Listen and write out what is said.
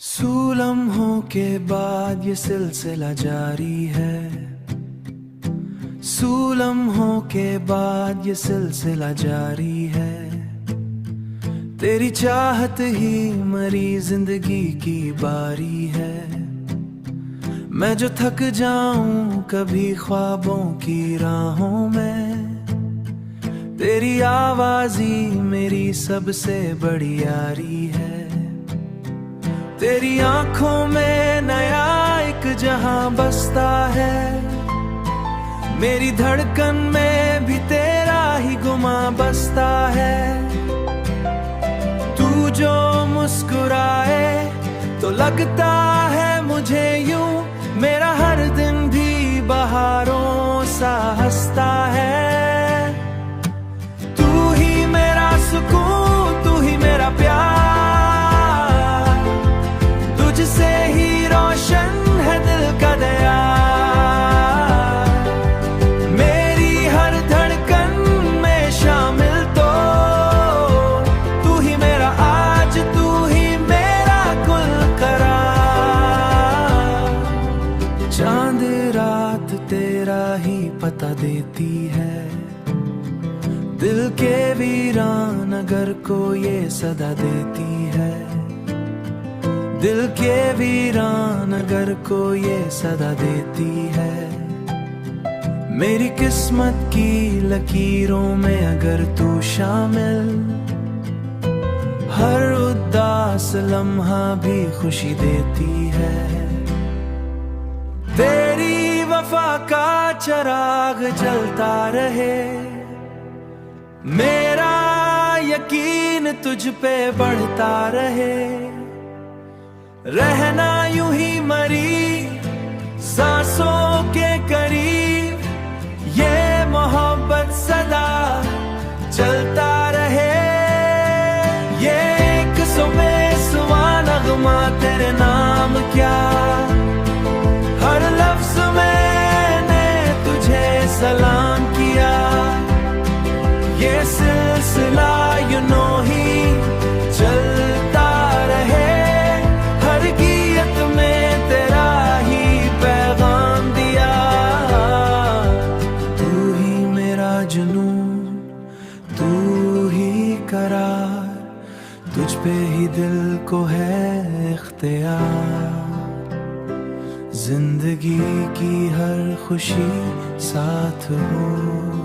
लम्हों के बाद ये सिलसिला जारी है। लम्हों के बाद ये सिलसिला जारी है। तेरी चाहत ही मरी जिंदगी की बारी है। मैं जो थक जाऊं कभी ख्वाबों की राहों में, तेरी आवाज ही मेरी सबसे बड़ी यारी है। तेरी आंखों में नया एक जहां बसता है। मेरी धड़कन में भी तेरा ही गुमा बसता है। तू जो मुस्कुराए तो लगता है मुझे यूं, मेरा हर दिन भी बहारों सा हंसता है। तू ही मेरा सुकून, तू ही मेरा प्यार, तुझसे ही रोशन है दिल का दया। मेरी हर धड़कन में शामिल तो तू ही मेरा आज, तू ही मेरा कुल करार। चांद रात तेरा ही पता देती है। दिल के वीरान अगर को ये सदा देती है। दिल के वीरान अगर को ये सदा देती है। मेरी किस्मत की लकीरों में अगर तू शामिल, हर उदास लम्हा भी खुशी देती है। तेरी वफा का चिराग जलता रहे। मेरा यकीन तुझ पे बढ़ता रहे। रहना यूं ही मरी सांसों के करीब, ये मोहब्बत सदा चलता रहे। ये एक सुबह नगमा तेरे नाम क्या, हर लफ्ज मैंने तुझे सलाम किया। ये सिलसिला यूं नो ही चलता रहे। हर गीत में तेरा ही पैगाम दिया। तू ही मेरा जुनून, तू ही करार, तुझ पे ही दिल को है इख्तियार। जिंदगी की हर खुशी साथ हो।